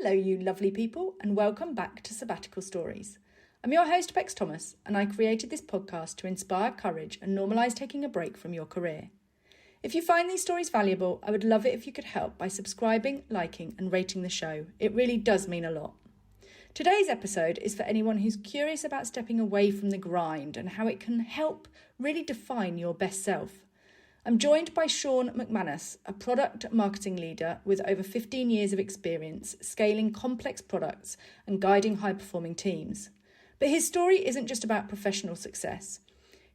Hello, you lovely people, and welcome back to Sabbatical Stories. I'm your host, Bex Thomas, and I created this podcast to inspire courage and normalise taking a break from your career. If you find these stories valuable, I would love it if you could help by subscribing, liking, and rating the show. It really does mean a lot. Today's episode is for anyone who's curious about stepping away from the grind and how it can help really define your best self. I'm joined by Sean Macmannis, a product marketing leader with over 15 years of experience scaling complex products and guiding high-performing teams. But his story isn't just about professional success.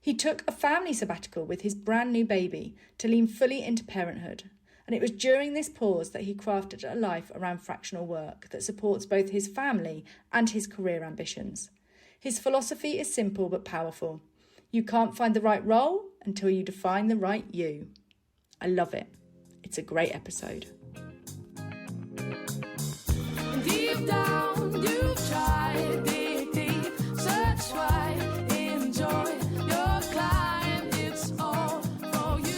He took a family sabbatical with his brand new baby to lean fully into parenthood. And it was during this pause that he crafted a life around fractional work that supports both his family and his career ambitions. His philosophy is simple but powerful. You can't find the right role until you define the right you. I love it. It's a great episode. Deep down, you've tried, dig deep, search wide, enjoy your climb. It's all for you.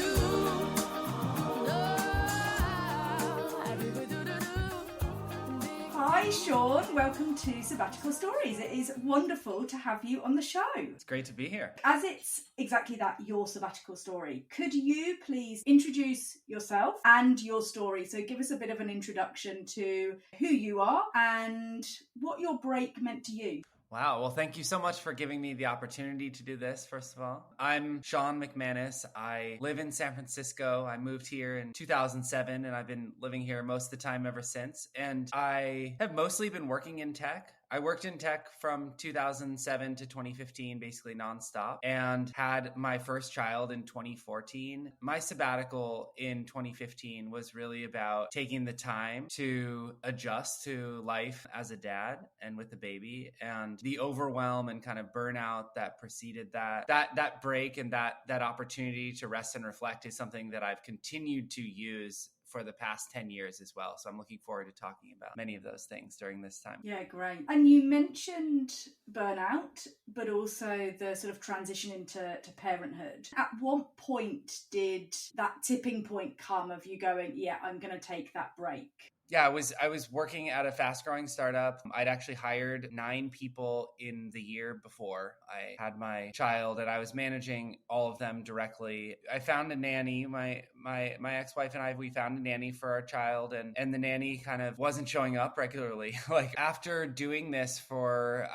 Hi Sean, welcome to Sabbatical Stories. It is wonderful to have you on the show. It's great to be here. As it's exactly that, your sabbatical story, could you please introduce yourself and your story? So give us a bit of an introduction to who you are and what your break meant to you. Wow. Well, thank you so much for giving me the opportunity to do this, first of all. I'm Sean Macmannis. I live in San Francisco. I moved here in 2007, and I've been living here most of the time ever since. And I have mostly been working in tech. I worked in tech from 2007 to 2015, basically nonstop, and had my first child in 2014. My sabbatical in 2015 was really about taking the time to adjust to life as a dad and with the baby, and the overwhelm and kind of burnout that preceded that break and that opportunity to rest and reflect is something that I've continued to use for the past 10 years as well. So I'm looking forward to talking about many of those things during this time. Yeah, great. And you mentioned burnout, but also the sort of transition into parenthood. At what point did that tipping point come of you going, yeah, I'm going to take that break? Yeah, I was working at a fast growing startup. I'd actually hired 9 people in the year before I had my child, and I was managing all of them directly. I found a nanny. My ex-wife and I, we found a nanny for our child, and the nanny kind of wasn't showing up regularly. Like after doing this for,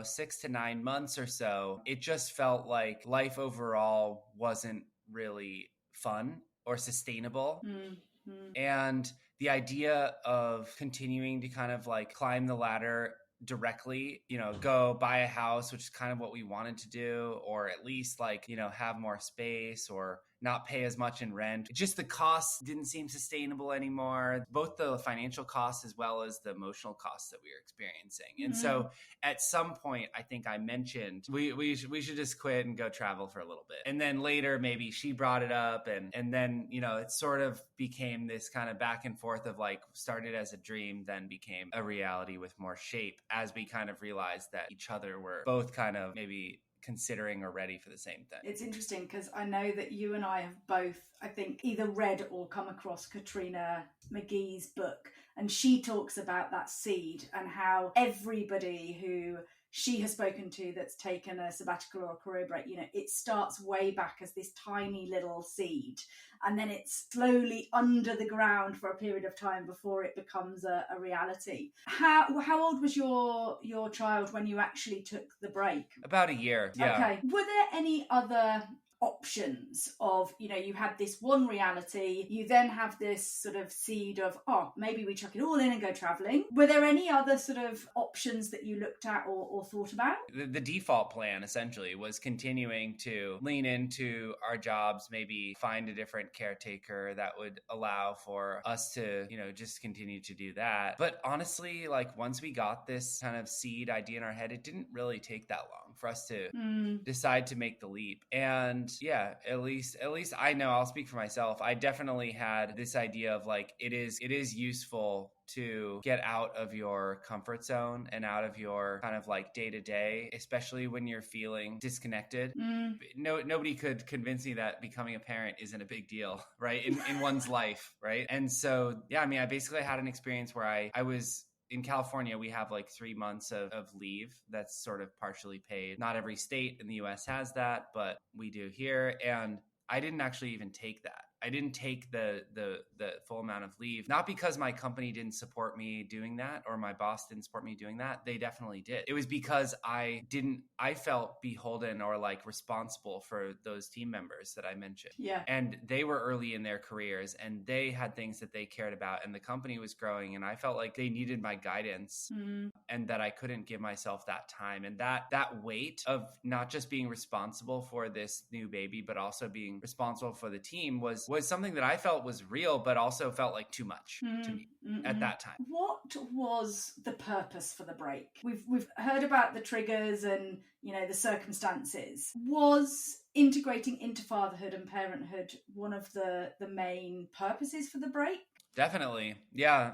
6 to 9 months or so, it just felt like life overall wasn't really fun or sustainable. Mm-hmm. And the idea of continuing to kind of like climb the ladder directly, go buy a house, which is kind of what we wanted to do, or at least like, have more space or not pay as much in rent. Just the costs didn't seem sustainable anymore, both the financial costs as well as the emotional costs that we were experiencing. Mm-hmm. And so at some point, I think I mentioned we should just quit and go travel for a little bit. And then later, maybe she brought it up and then, it sort of became this kind of back and forth of like started as a dream, then became a reality with more shape as we kind of realized that each other were both kind of maybe considering or ready for the same thing. It's interesting because I know that you and I have both, I think, either read or come across Katrina McGee's book, and she talks about that seed and how everybody who she has spoken to that's taken a sabbatical or a career break, it starts way back as this tiny little seed, and then it's slowly under the ground for a period of time before it becomes a reality. How old was your child when you actually took the break? About a year. Yeah. Okay. Were there any other options of, you had this one reality, you then have this sort of seed of, maybe we chuck it all in and go traveling. Were there any other sort of options that you looked at or thought about? The default plan essentially was continuing to lean into our jobs, maybe find a different caretaker that would allow for us to, just continue to do that. But honestly, like once we got this kind of seed idea in our head, it didn't really take that long for us to decide to make the leap. And yeah, at least I know, I'll speak for myself. I definitely had this idea of like, it is useful to get out of your comfort zone and out of your kind of like day to day, especially when you're feeling disconnected. Nobody could convince me that becoming a parent isn't a big deal, right? In one's life, right? And so, yeah, I mean, I basically had an experience where I was in California, we have like 3 months of leave that's sort of partially paid. Not every state in the US has that, but we do here. And I didn't actually even take that. I didn't take the full amount of leave, not because my company didn't support me doing that or my boss didn't support me doing that. They definitely did. It was because I felt beholden or like responsible for those team members that I mentioned. Yeah. And they were early in their careers and they had things that they cared about and the company was growing and I felt like they needed my guidance and that I couldn't give myself that time. And that weight of not just being responsible for this new baby, but also being responsible for the team was something that I felt was real, but also felt like too much to me at that time. What was the purpose for the break? We've heard about the triggers and, you know, the circumstances. Was integrating into fatherhood and parenthood one of the main purposes for the break? Definitely. Yeah.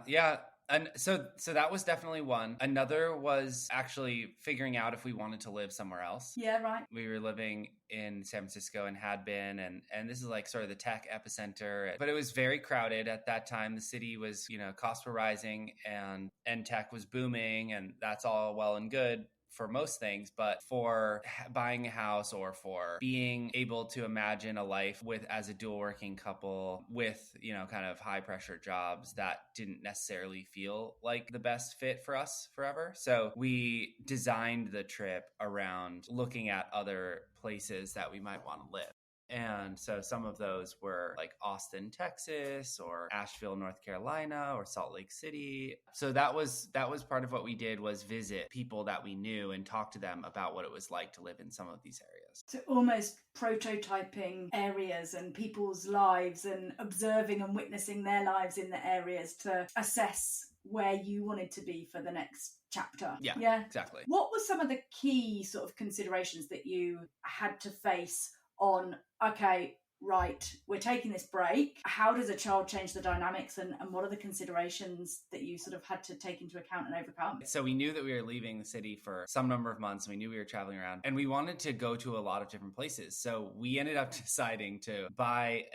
And so that was definitely one. Another was actually figuring out if we wanted to live somewhere else. Yeah, right. We were living in San Francisco and had been, and this is like sort of the tech epicenter, but it was very crowded at that time. The city was, you know, costs were rising and tech was booming, and that's all well and good for most things, but for buying a house or for being able to imagine a life with as a dual working couple with, you know, kind of high pressure jobs, that didn't necessarily feel like the best fit for us forever. So we designed the trip around looking at other places that we might want to live. And so some of those were like Austin, Texas, or Asheville, North Carolina, or Salt Lake City. So that was part of what we did, was visit people that we knew and talk to them about what it was like to live in some of these areas. So almost prototyping areas and people's lives and observing and witnessing their lives in the areas to assess where you wanted to be for the next chapter. Yeah, exactly. What were some of the key sort of considerations that you had to face on, okay, right, we're taking this break. How does a child change the dynamics and what are the considerations that you sort of had to take into account and overcome? So we knew that we were leaving the city for some number of months. And we knew we were traveling around and we wanted to go to a lot of different places. So we ended up deciding to buy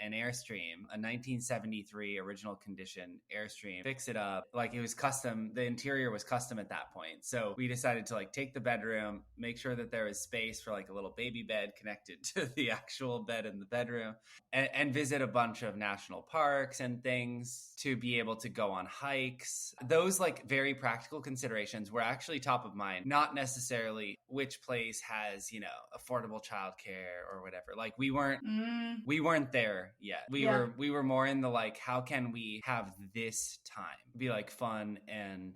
an Airstream, a 1973 original condition Airstream, fix it up. Like it was custom. The interior was custom at that point. So we decided to like take the bedroom, make sure that there was space for like a little baby bed connected to the actual bed in the bedroom, and visit a bunch of national parks and things, to be able to go on hikes. Those like very practical considerations were actually top of mind, not necessarily which place has, you know, affordable childcare or whatever. Like we weren't there yet. We were more in the like, how can we have this time be like fun and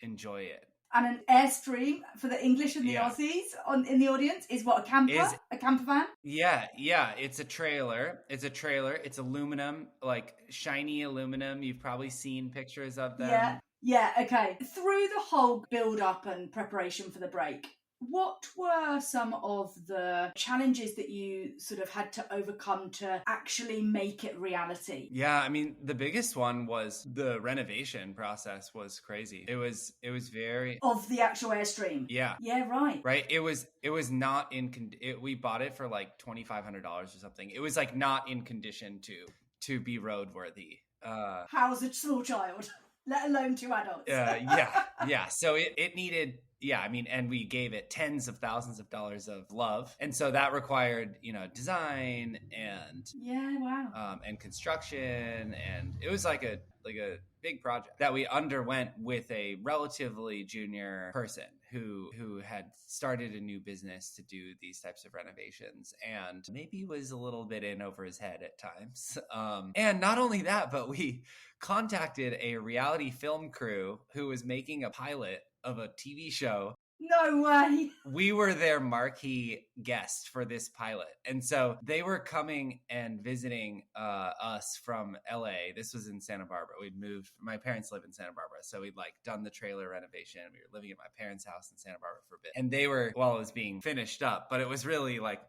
enjoy it. And an Airstream, for the English and the Aussies in the audience, is what, a camper van? Yeah. It's a trailer. It's aluminum, like shiny aluminum. You've probably seen pictures of them. Yeah, okay. Through the whole build-up and preparation for the break, what were some of the challenges that you sort of had to overcome to actually make it reality? Yeah, I mean, the biggest one was the renovation process was crazy. It was very... Of the actual Airstream? Yeah. Yeah, right. Right. It was not in... we bought it for like $2,500 or something. It was like not in condition to be roadworthy. How's a small child? Let alone two adults. Yeah. So it needed... Yeah, I mean, and we gave it tens of thousands of dollars of love. And so that required, you know, design and and construction. And it was like a big project that we underwent with a relatively junior person who had started a new business to do these types of renovations and maybe was a little bit in over his head at times. And not only that, but we contacted a reality film crew who was making a pilot of a TV show. No way. We were their marquee guest for this pilot. And so they were coming and visiting us from LA. This was in Santa Barbara. We'd moved. My parents live in Santa Barbara. So we'd like done the trailer renovation. We were living at my parents' house in Santa Barbara for a bit. And they were, while it was being finished up, but it was really like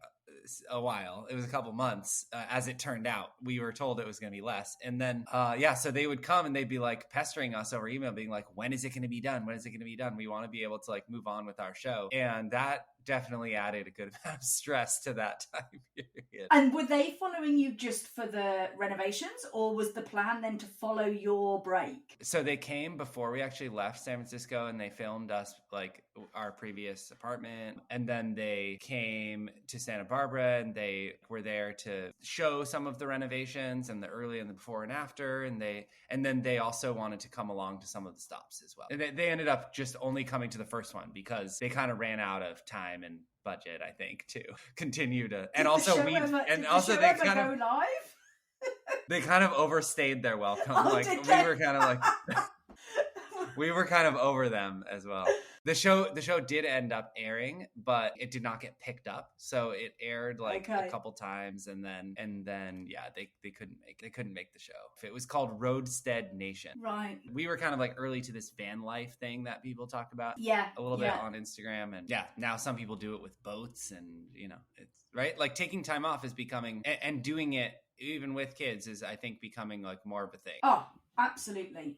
a while. It was a couple months. As it turned out, we were told it was going to be less. And then, so they would come and they'd be like pestering us over email, being like, when is it going to be done? When is it going to be done? We want to be able to like move on with our show. And that definitely added a good amount of stress to that time period. And were they following you just for the renovations, or was the plan then to follow your break? So they came before we actually left San Francisco, and they filmed us like our previous apartment. And then they came to Santa Barbara, and they were there to show some of the renovations and the early and the before and after. And then they also wanted to come along to some of the stops as well. And they ended up just only coming to the first one because they kind of ran out of time and budget, I think, to continue to. And also they kind of go live. They kind of overstayed their welcome. Oh, like we were kind of like we were kind of over them as well. The show did end up airing, but it did not get picked up. So it aired like a couple times, and then yeah, they couldn't make the show. It was called Roadstead Nation. Right. We were kind of like early to this van life thing that people talk about. Yeah. A little bit on Instagram, and yeah, now some people do it with boats, and it's right. Like taking time off is becoming, and doing it even with kids is, I think, becoming like more of a thing. Oh, absolutely.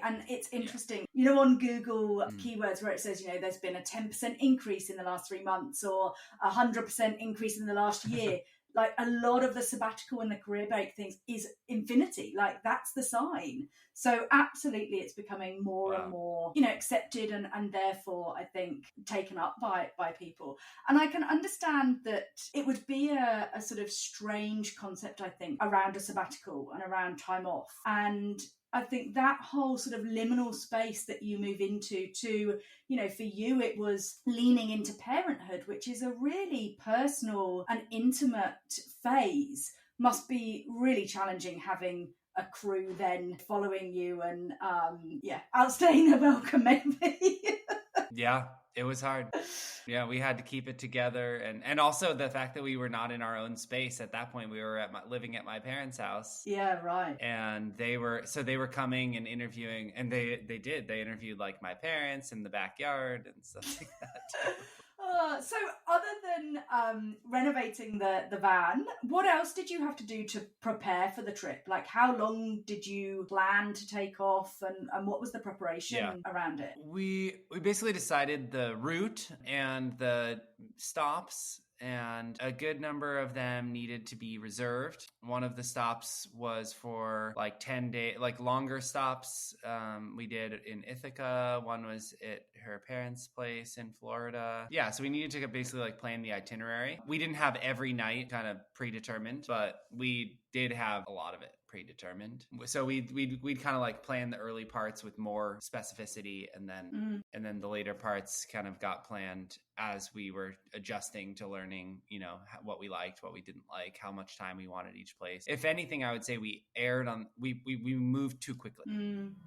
And it's interesting, on Google keywords where it says, there's been a 10% increase in the last 3 months or 100% increase in the last year. Like a lot of the sabbatical and the career break things is infinity. Like that's the sign. So absolutely, it's becoming more and more, accepted and therefore I think taken up by people. And I can understand that it would be a sort of strange concept, I think, around a sabbatical and around time off. And I think that whole sort of liminal space that you move into to, for you, it was leaning into parenthood, which is a really personal and intimate phase, must be really challenging having a crew then following you and, outstaying the welcome maybe. Yeah, it was hard. Yeah, we had to keep it together. And also the fact that we were not in our own space at that point. We were living at my parents' house. Yeah, right. And they were coming and interviewing, and they interviewed like my parents in the backyard and stuff like that. So other than renovating the van, what else did you have to do to prepare for the trip? Like how long did you plan to take off and what was the preparation around it? We basically decided the route and the stops, and a good number of them needed to be reserved. One of the stops was for like 10 days, like longer stops. We did in Ithaca. One was at her parents' place in Florida. Yeah, so we needed to basically like plan the itinerary. We didn't have every night kind of predetermined, but we did have a lot of it predetermined. So we'd kind of like plan the early parts with more specificity, and then the later parts kind of got planned as we were adjusting to learning, what we liked, what we didn't like, how much time we wanted each place. If anything, I would say we moved too quickly.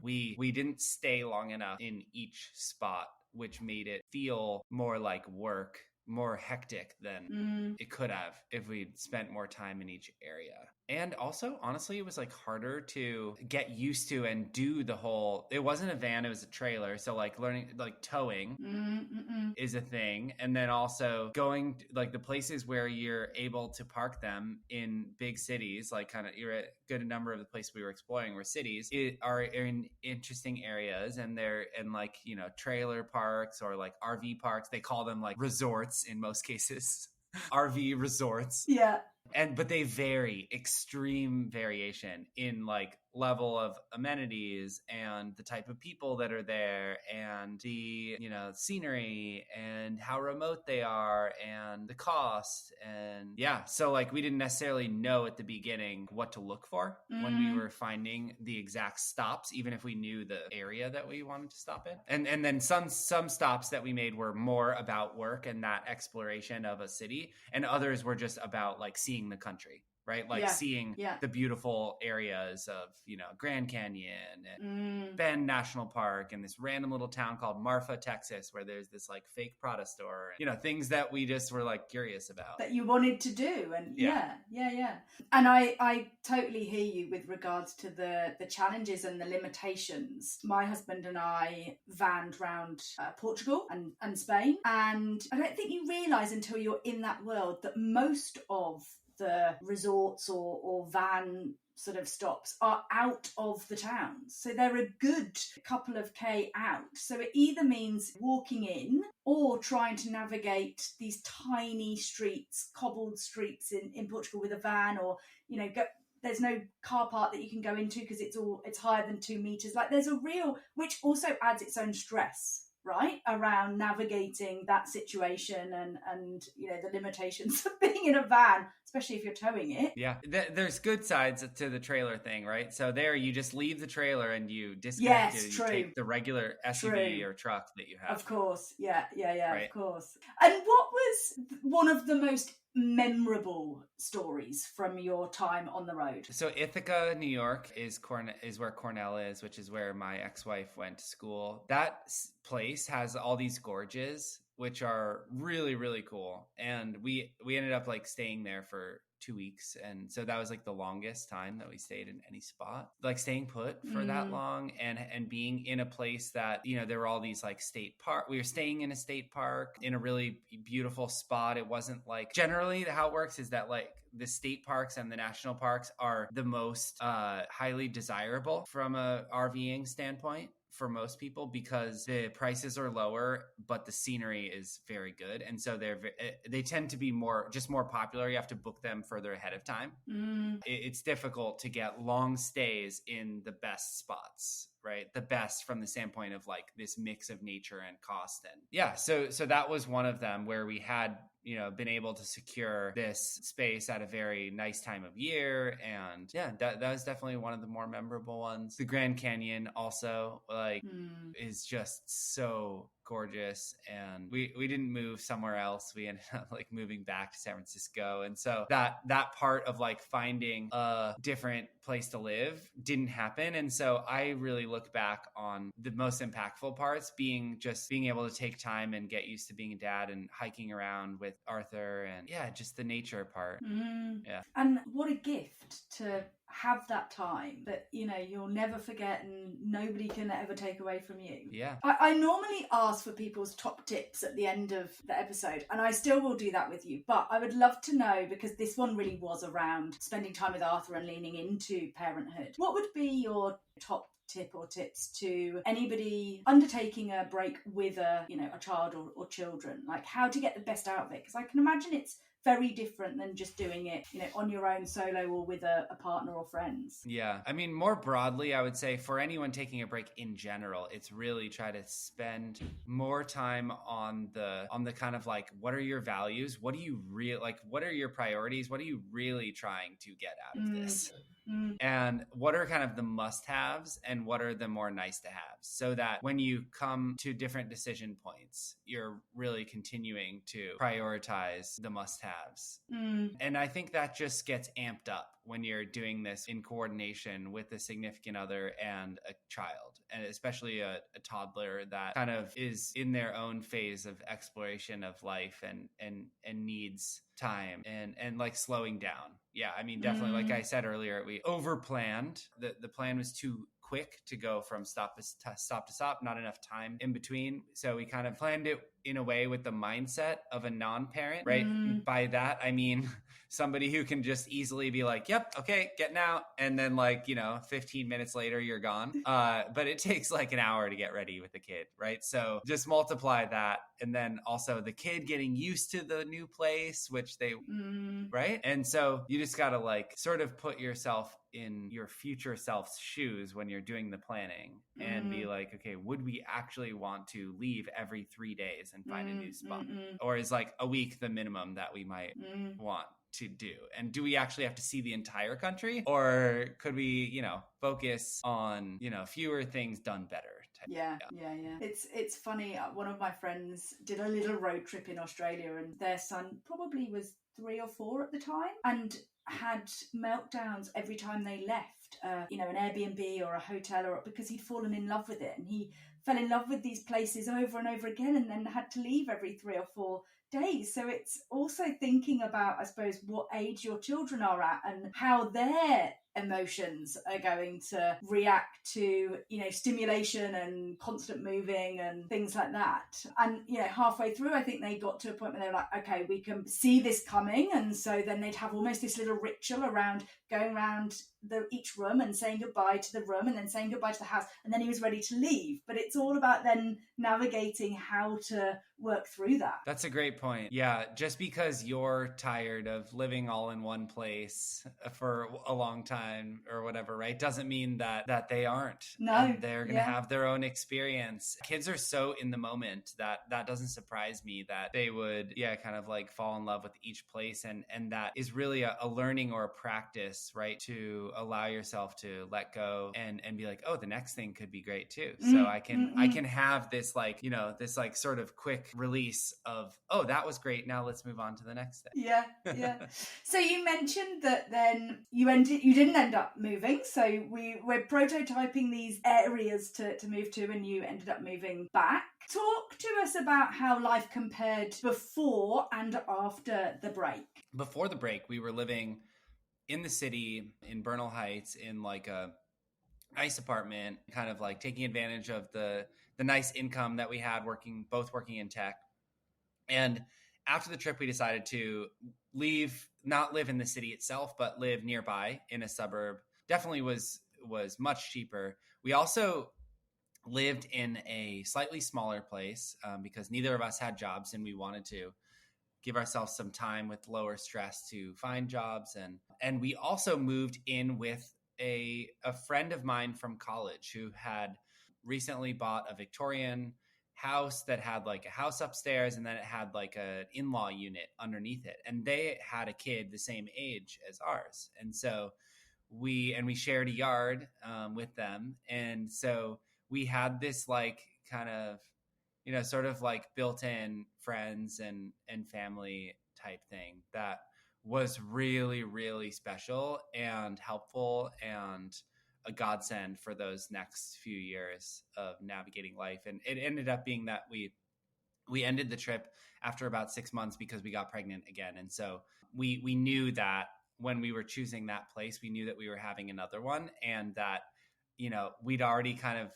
We didn't stay long enough in each spot, which made it feel more like work, more hectic than it could have if we'd spent more time in each area. And also, honestly, it was like harder to get used to and do the whole, it wasn't a van, it was a trailer. So like learning, like towing is a thing. And then also going like the places where you're able to park them in big cities, like kind of, you're a good number of the places we were exploring were cities, are in interesting areas, and they're in like, trailer parks or like RV parks. They call them like resorts in most cases. RV resorts. Yeah. But they vary, extreme variation in like level of amenities and the type of people that are there and the, scenery and how remote they are and the cost. And yeah, so like we didn't necessarily know at the beginning what to look for when we were finding the exact stops, even if we knew the area that we wanted to stop in. And then some stops that we made were more about work and that exploration of a city, and others were just about like seeing the country. Right? Like seeing the beautiful areas of, Grand Canyon and Bend National Park and this random little town called Marfa, Texas, where there's this like fake Prada store, things that we just were like curious about. That you wanted to do. And yeah. And I totally hear you with regards to the challenges and the limitations. My husband and I vanned around Portugal and Spain. And I don't think you realise until you're in that world that most of the resorts or van sort of stops are out of the towns. So they're a good couple of K out. So it either means walking in or trying to navigate these tiny streets, cobbled streets in Portugal with a van, or, you know, there's no car park that you can go into because it's higher than 2 meters. Like there's a real, which also adds its own stress, right, around navigating that situation and you know, the limitations of being in a van, especially if you're towing it. Yeah, there's good sides to the trailer thing, right? So there, you just leave the trailer and you disconnect it. You take the regular SUV or truck that you have. Of course, yeah, right. Of course. And what was one of the most memorable stories from your time on the road? So Ithaca, New York is where Cornell is, which is where my ex-wife went to school. That place has all these gorges, which are really, really cool. And we ended up like staying there for 2 weeks. And so that was like the longest time that we stayed in any spot, like staying put for that long and being in a place that, you know, there were all these like state park. We were staying in a state park in a really beautiful spot. It wasn't like, generally how it works is that like the state parks and the national parks are the most highly desirable from a RVing standpoint for most people, because the prices are lower, but the scenery is very good. And so they tend to be more popular. You have to book them further ahead of time. It's difficult to get long stays in the best spots, right? The best from the standpoint of like this mix of nature and cost. And yeah, so that was one of them where we had, you know, been able to secure this space at a very nice time of year. And yeah, that was definitely one of the more memorable ones. The Grand Canyon also is just so gorgeous, and we didn't move somewhere else. We ended up like moving back to San Francisco, and so that part of like finding a different place to live didn't happen. And so I really look back on the most impactful parts being able to take time and get used to being a dad and hiking around with Arthur, and yeah, just the nature part. Yeah. And what a gift to have that time that, you know, you'll never forget and nobody can ever take away from you. Yeah. I normally ask for people's top tips at the end of the episode, and I still will do that with you, but I would love to know, because this one really was around spending time with Arthur and leaning into parenthood. What would be your top tip or tips to anybody undertaking a break with a child or children, like how to get the best out of it? Because I can imagine it's very different than just doing it, you know, on your own solo or with a partner or friends. Yeah. I mean, more broadly, I would say for anyone taking a break in general, it's really try to spend more time on the kind of like, what are your values? What do you what are your priorities? What are you really trying to get out of this? And what are kind of the must-haves and what are the more nice-to-haves, so that when you come to different decision points, you're really continuing to prioritize the must-haves. And I think that just gets amped up when you're doing this in coordination with a significant other and a child, and especially a toddler that kind of is in their own phase of exploration of life and needs time and like slowing down. Yeah, I mean, definitely, like I said earlier, we over-planned. The plan was too quick to go from stop to stop, not enough time in between. So we kind of planned it in a way with the mindset of a non-parent, right? By that, I mean somebody who can just easily be like, yep, okay, getting out. And then 15 minutes later, you're gone. But it takes like an hour to get ready with the kid, right? So just multiply that. And then also the kid getting used to the new place, which they, right? And so you just got to like sort of put yourself in your future self's shoes when you're doing the planning and be like, okay, would we actually want to leave every 3 days and find a new spot? Or is like a week the minimum that we might want to do? And do we actually have to see the entire country? Or could we, focus on, fewer things done better? Yeah. It's funny. One of my friends did a little road trip in Australia, and their son probably was 3 or 4 at the time, and had meltdowns every time they left, an Airbnb or a hotel, or because he'd fallen in love with it, and he fell in love with these places over and over again, and then had to leave every 3 or 4 days. So it's also thinking about, I suppose, what age your children are at and how their emotions are going to react to, stimulation and constant moving and things like that. And, halfway through, I think they got to a point where they were like, okay, we can see this coming. And so then they'd have almost this little ritual around going around each room and saying goodbye to the room and then saying goodbye to the house. And then he was ready to leave. But it's all about then navigating how to work through that. That's a great point. Yeah, just because you're tired of living all in one place for a long time or whatever, right, doesn't mean that they aren't. No. And they're going to have their own experience. Kids are so in the moment that doesn't surprise me that they would, kind of like fall in love with each place. And that is really a learning or a practice, right, to allow yourself to let go and be like, oh, the next thing could be great too. So I can have this like, this like sort of quick release of, oh, that was great, now let's move on to the next thing. Yeah. So you mentioned that then you didn't end up moving, so we're prototyping these areas to move to, and you ended up moving back. Talk to us about how life compared before and after the break. Before the break, we were living in the city in Bernal Heights in like a nice apartment, kind of like taking advantage of the nice income that we had both working in tech. And after the trip, we decided to not live in the city itself, but live nearby in a suburb. Definitely was much cheaper. We also lived in a slightly smaller place because neither of us had jobs, and we wanted to give ourselves some time with lower stress to find jobs. And we also moved in with a friend of mine from college who had recently bought a Victorian house that had like a house upstairs, and then it had like an in-law unit underneath it. And they had a kid the same age as ours. And so we shared a yard with them. And so we had this like kind of, sort of like built-in friends and family type thing that was really, really special and helpful and a godsend for those next few years of navigating life. And it ended up being that we ended the trip after about 6 months because we got pregnant again. And so we knew that when we were choosing that place, we knew that we were having another one, and that, we'd already kind of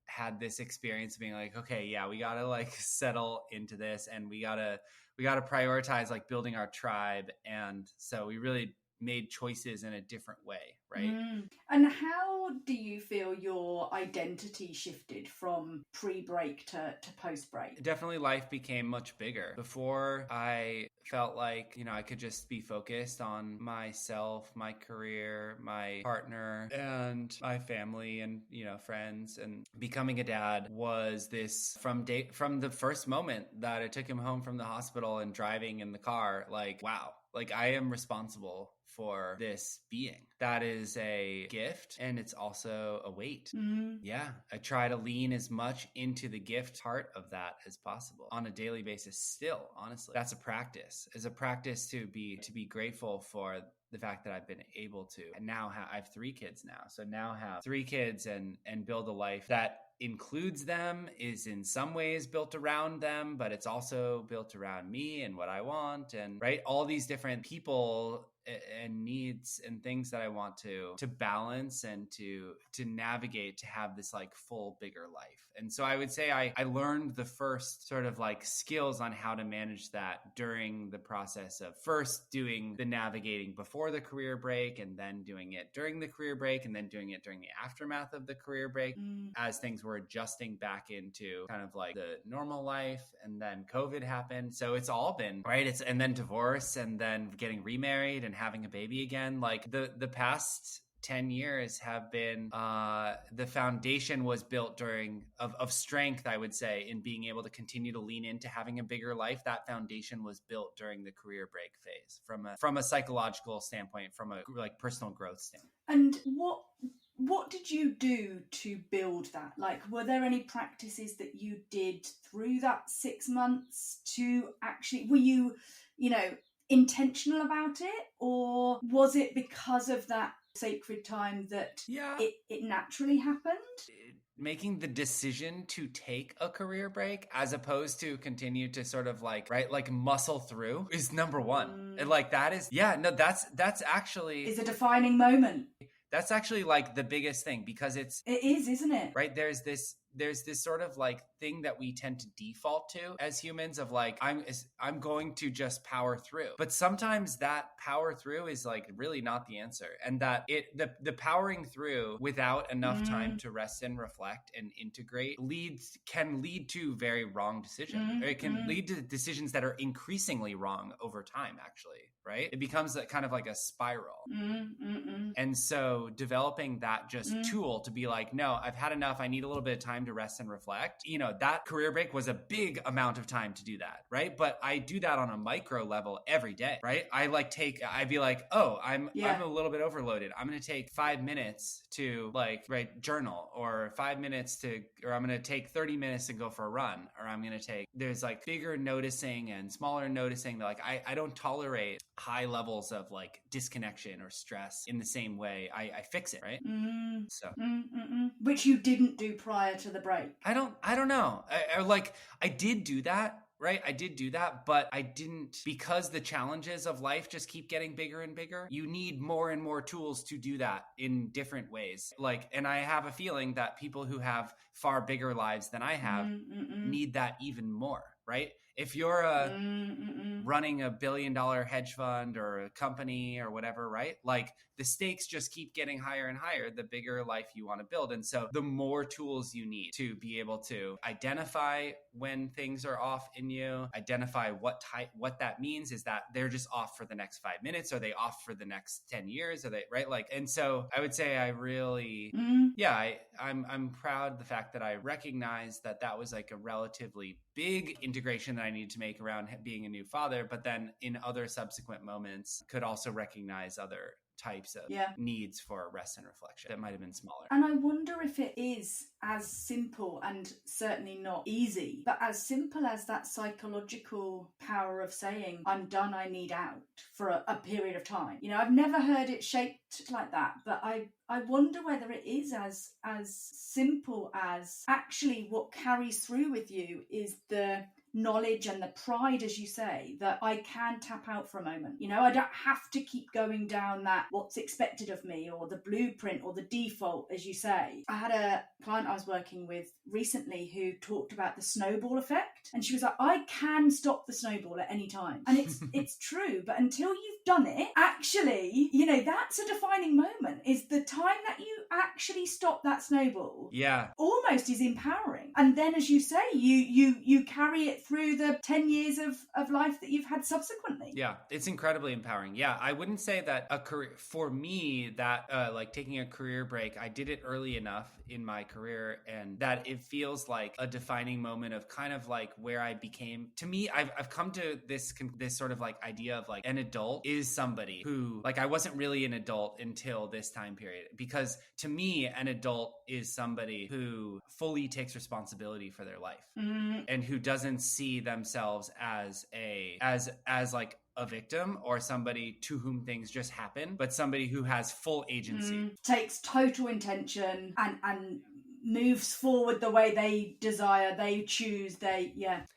had this experience of being like, okay, yeah, we got to like settle into this, and we got to prioritize like building our tribe. And so we really made choices in a different way, right? And how do you feel your identity shifted from pre-break to post-break? Definitely life became much bigger. Before, I felt like, I could just be focused on myself, my career, my partner, and my family and, friends. And becoming a dad was this from the first moment that I took him home from the hospital and driving in the car, like, wow, like I am responsible for this being. That is a gift, and it's also a weight. Yeah, I try to lean as much into the gift part of that as possible on a daily basis still, honestly. That's a practice. It's a practice to be grateful for the fact that I've been able to. And now I have 3 kids now. So now have 3 kids and build a life that includes them, is in some ways built around them, but it's also built around me and what I want, and right, all these different people and needs and things that I want to balance and to navigate to have this like full bigger life. And so I would say I learned the first sort of like skills on how to manage that during the process of first doing the navigating before the career break, and then doing it during the career break, and then doing it during the aftermath of the career break as things were adjusting back into kind of like the normal life. And then COVID happened. So it's all been right. And then divorce, and then getting remarried and having a baby again. Like the past 10 years have been the foundation was built of strength, I would say, in being able to continue to lean into having a bigger life. That foundation was built during the career break phase from a psychological standpoint, from a like personal growth standpoint. And what did you do to build that? Like, were there any practices that you did through that 6 months to actually, were you intentional about it, or was it because of that sacred time that it naturally happened? making the decision to take a career break as opposed to continue to sort of like, right, like muscle through is number one. And like that is, yeah, no, that's actually Is a defining moment. that's actually like the biggest thing, because It is, isn't it? right, there's this sort of like thing that we tend to default to as humans of like, I'm going to just power through. But sometimes that power through is like really not the answer. And that the powering through without enough time to rest and reflect and integrate can lead to very wrong decisions. Or it can lead to decisions that are increasingly wrong over time, actually. Right? It becomes kind of like a spiral. And so developing that just tool to be like, no, I've had enough. I need a little bit of time to rest and reflect. You know, that career break was a big amount of time to do that. Right. But I do that on a micro level every day. Right. I'd be like, oh, I'm a little bit overloaded. I'm going to take 5 minutes to like, right, journal, or 5 minutes or I'm going to take 30 minutes to go for a run, or I'm going to there's like bigger noticing and smaller noticing that like, I don't tolerate high levels of like disconnection or stress in the same way. I fix it, right? So which you didn't do prior to the break. I don't know. I did do that. Right? I did do that, but I didn't, because the challenges of life just keep getting bigger and bigger. You need more and more tools to do that in different ways. Like, and I have a feeling that people who have far bigger lives than I have need that even more, right? If you're running $1 billion hedge fund or a company or whatever, right? Like the stakes just keep getting higher and higher, the bigger life you want to build. And so the more tools you need to be able to identify when things are off in you, identify what that means. Is that they're just off for the next 5 minutes? Are they off for the next 10 years? Are they, right? Like, and so I would say I really, I'm proud of the fact that I recognize that was like a relatively big integration that I needed to make around being a new father, but then in other subsequent moments could also recognize other types of needs for rest and reflection that might have been smaller. And I wonder if it is as simple, and certainly not easy, but as simple as that psychological power of saying, I'm done, I need out for a period of time. You know, I've never heard it shaped like that, but I wonder whether it is as simple as actually what carries through with you is the knowledge and the pride, as you say, that I can tap out for a moment. You know, I don't have to keep going down that what's expected of me or the blueprint or the default, as you say. I had a client I was working with recently who talked about the snowball effect, and she was like, I can stop the snowball at any time. And it's true, but until you've done it, actually, you know, that's a defining moment, is the time that you actually stop that snowball. Yeah. Almost is empowering. And then, as you say, you carry it through the 10 years of life that you've had subsequently. Yeah, it's incredibly empowering. Yeah, I wouldn't say that a career, for me, that like taking a career break, I did it early enough in my career, and that it feels like a defining moment of kind of like where I became, to me, I've come to this sort of like idea of like an adult is somebody who, like, I wasn't really an adult until this time period, because to me, an adult is somebody who fully takes responsibility for their life and who doesn't see themselves as like a victim or somebody to whom things just happen, but somebody who has full agency. Takes total intention and moves forward the way they desire, they choose,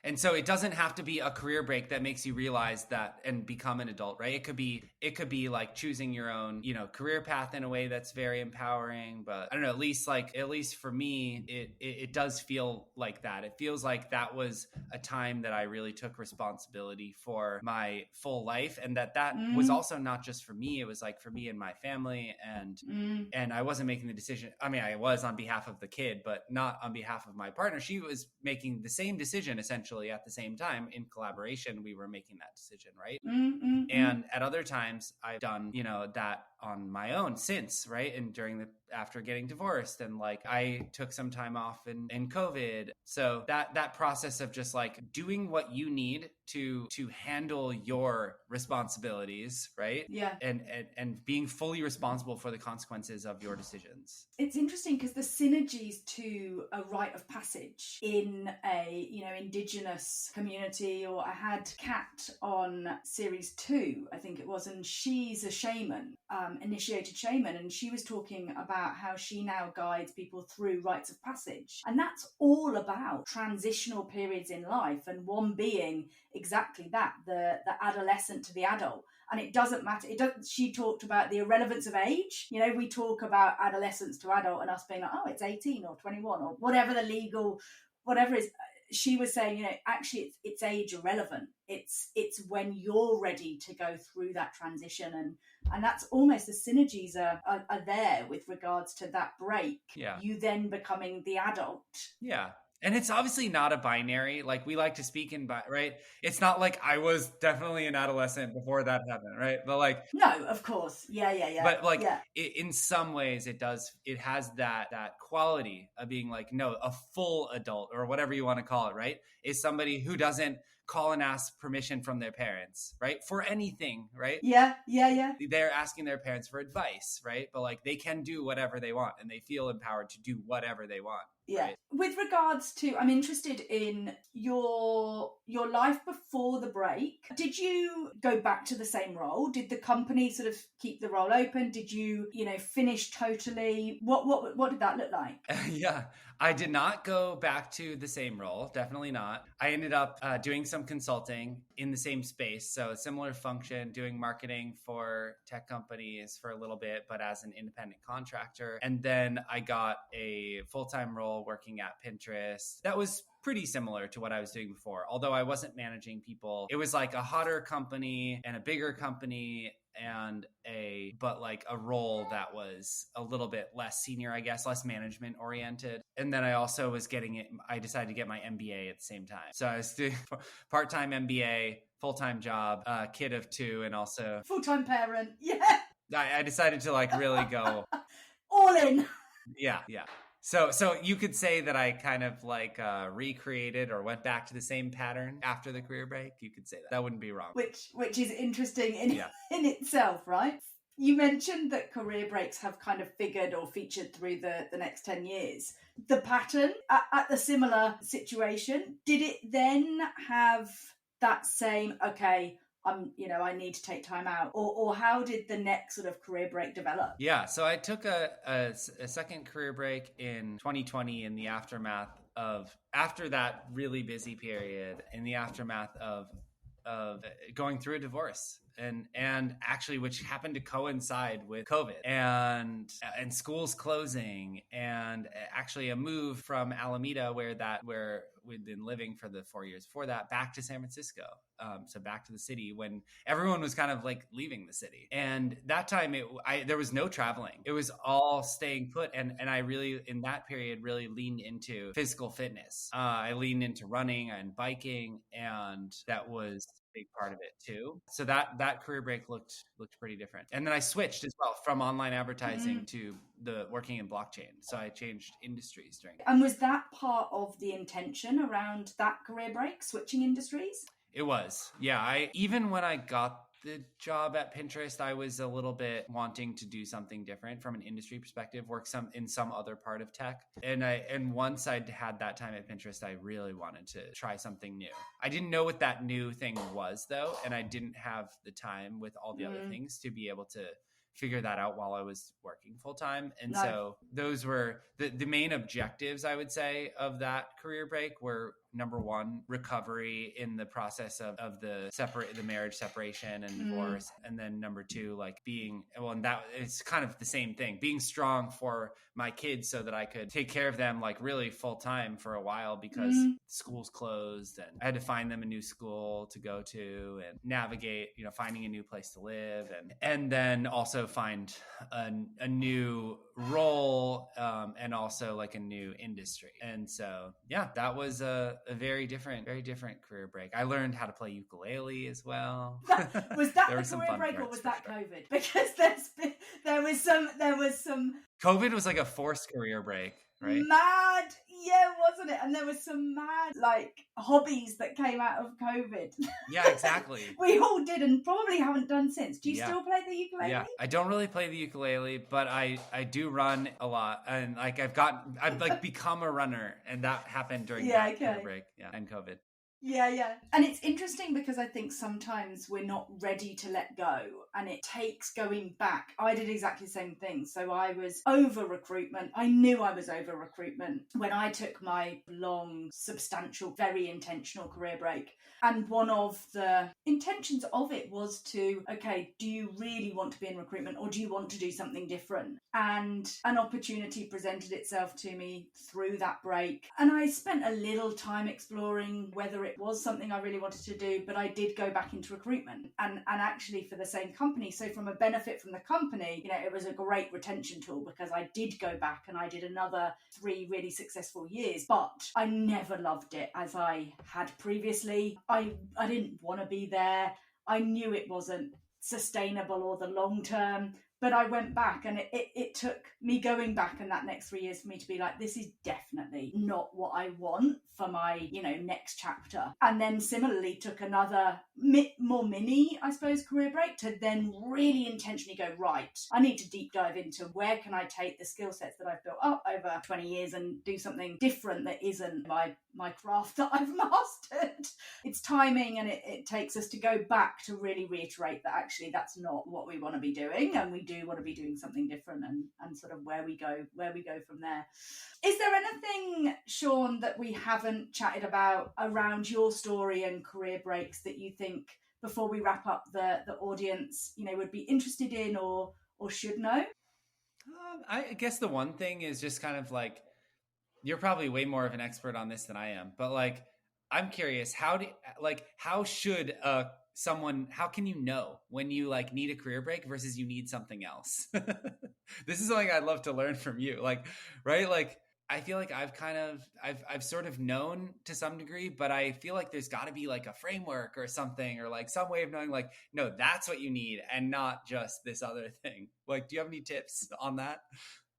And so it doesn't have to be a career break that makes you realize that and become an adult, right? It could be like choosing your own, you know, career path in a way that's very empowering. But I don't know, at least for me, it does feel like that. It feels like that was a time that I really took responsibility for my full life, and that was also not just for me. It was like for me and my family, and I wasn't making the decision. I mean, I was on behalf of the kid, but not on behalf of my partner. She was making the same decision essentially at the same time. In collaboration, we were making that decision, right? And at other times I've done, you know, that on my own since, right? And after getting divorced, and like I took some time off in COVID. So that process of just like doing what you need to handle your responsibilities, right? Yeah. And being fully responsible for the consequences of your decisions. It's interesting because the synergies to a rite of passage in a, you know, indigenous community, or I had Kat on series 2, I think it was, and she's a shaman, initiated shaman, and she was talking about about how she now guides people through rites of passage. And that's all about transitional periods in life, and one being exactly that, the adolescent to the adult. And it doesn't matter. She talked about the irrelevance of age. You know, we talk about adolescence to adult and us being like, oh, it's 18 or 21 or whatever the legal, whatever is. She was saying, you know, actually it's age irrelevant. It's when you're ready to go through that transition, and that's almost the synergies are there with regards to that break. Yeah. You then becoming the adult. Yeah. And it's obviously not a binary, like we like to speak in, right? It's not like I was definitely an adolescent before that happened, right? But like, no, of course. Yeah. But like, yeah. in some ways it has that quality of being like, no, a full adult or whatever you want to call it, right? Is somebody who doesn't call and ask permission from their parents, right? For anything, right? Yeah. They're asking their parents for advice, right? But like, they can do whatever they want and they feel empowered to do whatever they want. Yeah. Right? With regards to, I'm interested in your life before the break. Did you go back to the same role? Did the company sort of keep the role open? Did you, finish totally? What did that look like? Yeah, I did not go back to the same role. Definitely not. I ended up doing some consulting in the same space. So a similar function, doing marketing for tech companies for a little bit, but as an independent contractor. And then I got a full-time role working at Pinterest. That was pretty similar to what I was doing before, although I wasn't managing people. It was like a hotter company and a bigger company but like a role that was a little bit less senior, I guess, less management oriented. And then I also was I decided to get my MBA at the same time. So I was doing part-time MBA, full-time job, kid of 2, and also full-time parent. Yeah. I decided to like really go all in. Yeah. So you could say that I kind of like recreated or went back to the same pattern after the career break. You could say that. That wouldn't be wrong. Which is interesting in itself, right? You mentioned that career breaks have kind of figured or featured through the next 10 years. The pattern at the similar situation, did it then have that same, okay, I need to take time out, or how did the next sort of career break develop? Yeah, so I took a second career break in 2020 in the aftermath after that really busy period, in the aftermath of going through a divorce. And actually, which happened to coincide with COVID and schools closing, and actually a move from Alameda, where we'd been living for the 4 years before that, back to San Francisco. So back to the city when everyone was kind of like leaving the city. And that time there was no traveling. It was all staying put. And I really, in that period, really leaned into physical fitness. I leaned into running and biking, and that was a big part of it too. So that career break looked pretty different. And then I switched as well from online advertising to the working in blockchain. So I changed industries during. And was that part of the intention around that career break, switching industries? It was. Yeah. Even when I got the job at Pinterest, I was a little bit wanting to do something different from an industry perspective, work in some other part of tech. And once I'd had that time at Pinterest, I really wanted to try something new. I didn't know what that new thing was though, and I didn't have the time with all the other things to be able to figure that out while I was working full time. And so those were the main objectives, I would say, of that career break were, number one, recovery in the process of the marriage separation and divorce. And then number two, like and that it's kind of the same thing, being strong for my kids so that I could take care of them like really full time for a while, because schools closed and I had to find them a new school to go to and navigate, finding a new place to live, and then also find a new role, and also like a new industry. And so, yeah, that was a very different career break. I learned how to play ukulele as well. Was that the career break, or was that COVID? Because there was some COVID was like a forced career break, right? Mad, yeah, wasn't it? And there was some mad hobbies that came out of COVID. Yeah, exactly. We all did, and probably haven't done since. Do you still play the ukulele? Yeah, I don't really play the ukulele, but I do run a lot, and like I've become a runner, and that happened during that career break, and COVID. Yeah. And it's interesting because I think sometimes we're not ready to let go, and it takes going back. I did exactly the same thing. So I was over recruitment. I knew I was over recruitment when I took my long, substantial, very intentional career break. And one of the intentions of it was to, okay, do you really want to be in recruitment, or do you want to do something different? And an opportunity presented itself to me through that break. And I spent a little time exploring whether it was something I really wanted to do, but I did go back into recruitment, and actually for the same company. So from a benefit from the company, it was a great retention tool, because I did go back and I did another 3 really successful years, but I never loved it as I had previously. I didn't want to be there. I knew it wasn't sustainable or the long term. But I went back, and it took me going back and that next 3 years for me to be like, this is definitely not what I want for my, next chapter. And then similarly took another more mini, I suppose, career break to then really intentionally go, right, I need to deep dive into where can I take the skill sets that I've built up over 20 years and do something different that isn't my craft that I've mastered. It's timing, and it takes us to go back to really reiterate that actually that's not what we want to be doing, and we do want to be doing something different, and sort of where we go from there. Is there anything, Sean, that we haven't chatted about around your story and career breaks that you think, before we wrap up, the audience would be interested in or should know? I guess the one thing is just kind of like, you're probably way more of an expert on this than I am, but like, I'm curious, how should someone, how can you know when you like need a career break versus you need something else? This is something I'd love to learn from you. Like, right? Like, I feel like I've sort of known to some degree, but I feel like there's got to be like a framework or something, or like some way of knowing like, no, that's what you need and not just this other thing. Like, do you have any tips on that?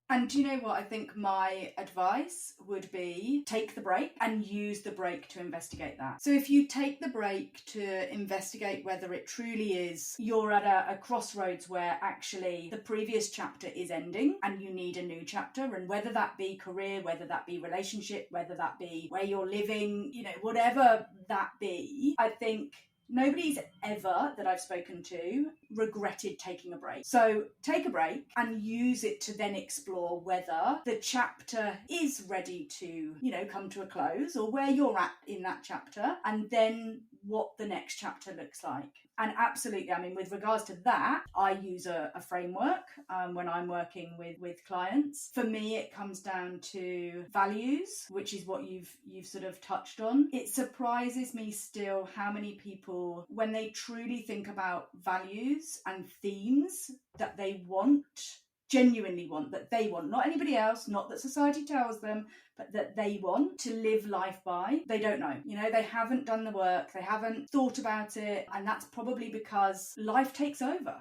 And do you know what? I think my advice would be, take the break and use the break to investigate that. So if you take the break to investigate whether it truly is, you're at a crossroads where actually the previous chapter is ending and you need a new chapter, and whether that be career, whether that be relationship, whether that be where you're living, whatever that be, I think nobody's ever, that I've spoken to, regretted taking a break. So take a break and use it to then explore whether the chapter is ready to, come to a close, or where you're at in that chapter, and then what the next chapter looks like. And absolutely, I mean, with regards to that, I use a framework when I'm working with clients. For me, it comes down to values, which is what you've sort of touched on. It surprises me still how many people, when they truly think about values and themes that they want, genuinely want, that they want, not anybody else, not that society tells them, but that they want to live life by, they don't know. They haven't done the work, they haven't thought about it, and that's probably because life takes over,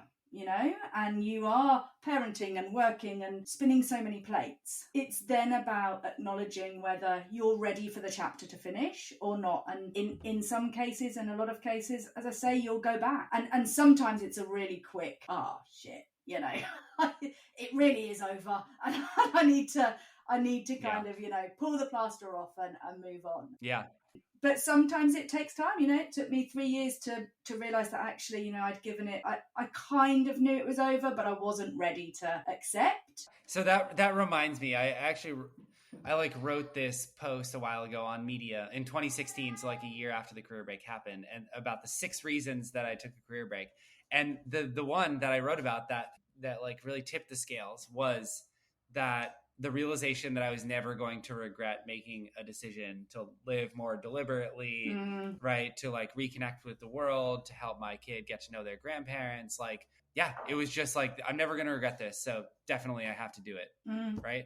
and you are parenting and working and spinning so many plates. It's then about acknowledging whether you're ready for the chapter to finish or not. And in some cases, and a lot of cases, as I say, you'll go back. And sometimes it's a really quick, shit, it really is over, and I need to kind of, pull the plaster off and move on. Yeah. But sometimes it takes time. It took me 3 years to realize that actually, I'd given it, I kind of knew it was over, but I wasn't ready to accept. So that reminds me, I wrote this post a while ago on Media in 2016, so like a year after the career break happened, and about the 6 reasons that I took a career break. And the one that I wrote about that like really tipped the scales was that the realization that I was never going to regret making a decision to live more deliberately, right? To like reconnect with the world, to help my kid get to know their grandparents. Like, yeah, it was just like, I'm never going to regret this. So definitely I have to do it. Right.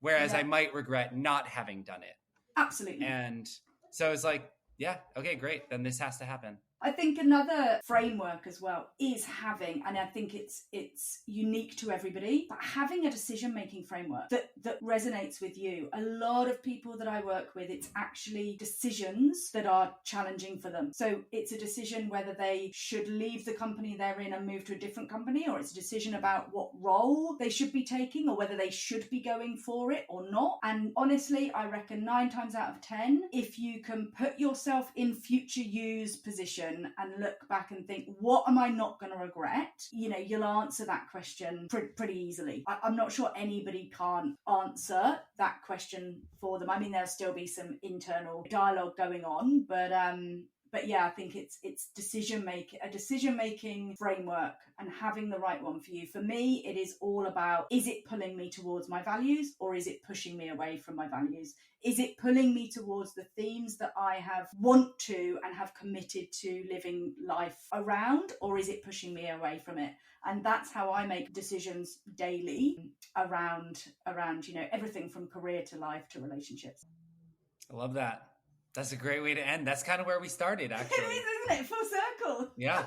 Whereas I might regret not having done it. Absolutely. And so it's like, yeah, okay, great. Then this has to happen. I think another framework as well is having, and I think it's unique to everybody, but having a decision-making framework that resonates with you. A lot of people that I work with, it's actually decisions that are challenging for them. So it's a decision whether they should leave the company they're in and move to a different company, or it's a decision about what role they should be taking, or whether they should be going for it or not. And honestly, I reckon 9 times out of 10, if you can put yourself in future you's position and look back and think, what am I not going to regret? You know, you'll answer that question pretty easily. I'm not sure anybody can't answer that question for them. I mean, there'll still be some internal dialogue going on, but yeah, I think it's a decision-making framework, and having the right one for you. For me, it is all about, is it pulling me towards my values, or is it pushing me away from my values? Is it pulling me towards the themes that I want to and have committed to living life around, or is it pushing me away from it? And that's how I make decisions daily around, you know, everything from career to life to relationships. I love that. That's a great way to end. That's kind of where we started, actually. It is, isn't it? Full circle. Yeah.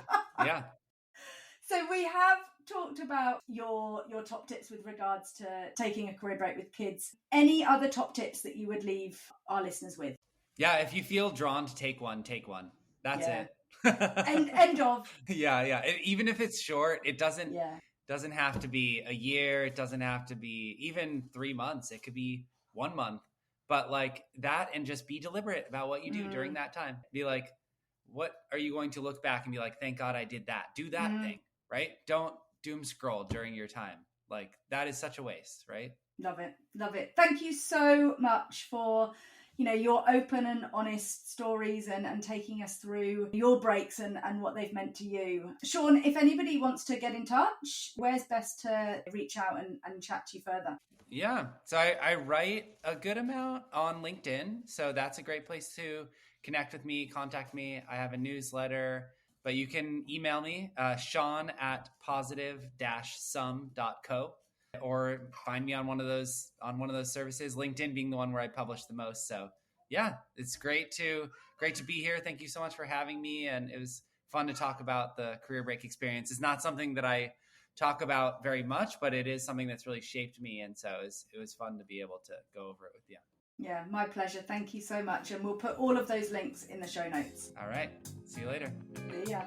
So we have talked about your top tips with regards to taking a career break with kids. Any other top tips that you would leave our listeners with? Yeah, if you feel drawn to take one. That's it. End of. Yeah. Even if it's short, it doesn't have to be a year. It doesn't have to be even 3 months. It could be 1 month. But like that, and just be deliberate about what you do during that time. Be like, what are you going to look back and be like, thank God I did that. Do that thing, right? Don't doom scroll during your time. Like that is such a waste, right? Love it. Thank you so much for, you know, your open and honest stories and taking us through your breaks and what they've meant to you. Sean, if anybody wants to get in touch, where's best to reach out and chat to you further? Yeah. So I write a good amount on LinkedIn. So that's a great place to connect with me, contact me. I have a newsletter, but you can email me, sean@positive-sum.co, or find me on one of those services, LinkedIn being the one where I publish the most. So yeah, it's great to be here. Thank you so much for having me. And it was fun to talk about the career break experience. It's not something that I talk about very much, but it is something that's really shaped me. And so it was fun to be able to go over it with you. Yeah, my pleasure. Thank you so much. And we'll put all of those links in the show notes. All right. See you later. See ya.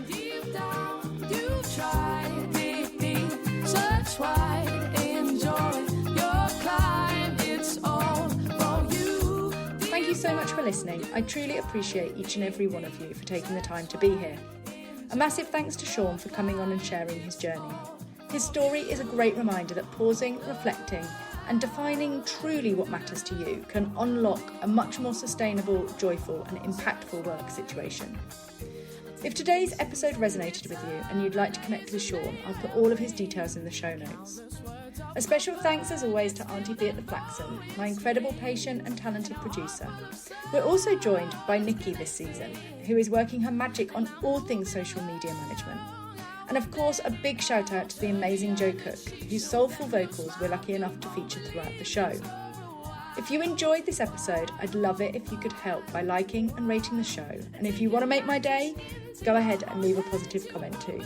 Deep down, you've tried digging, search wide, enjoy your climb. It's all for you. Thank you so much for listening. I truly appreciate each and every one of you for taking the time to be here. A massive thanks to Sean for coming on and sharing his journey. His story is a great reminder that pausing, reflecting, and defining truly what matters to you can unlock a much more sustainable, joyful, and impactful work situation. If today's episode resonated with you and you'd like to connect with Sean, I'll put all of his details in the show notes. A special thanks as always to Auntie B at the Flaxen, my incredible patient and talented producer. We're also joined by Nikki this season, who is working her magic on all things social media management. And of course, a big shout out to the amazing Joe Cook, whose soulful vocals we're lucky enough to feature throughout the show. If you enjoyed this episode, I'd love it if you could help by liking and rating the show. And if you want to make my day, go ahead and leave a positive comment too.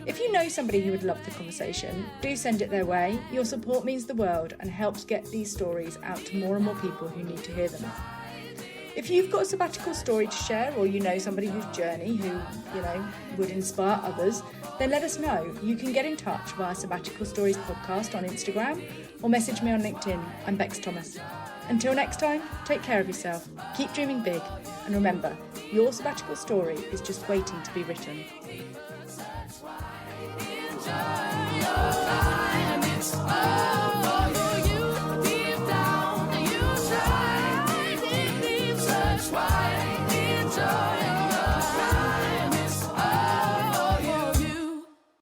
If you know somebody who would love the conversation, do send it their way. Your support means the world and helps get these stories out to more and more people who need to hear them. If you've got a sabbatical story to share, or you know somebody whose journey who, would inspire others, then let us know. You can get in touch via Sabbatical Stories Podcast on Instagram or message me on LinkedIn. I'm Bex Thomas. Until next time, take care of yourself, keep dreaming big, and remember, your sabbatical story is just waiting to be written. Enjoy your life.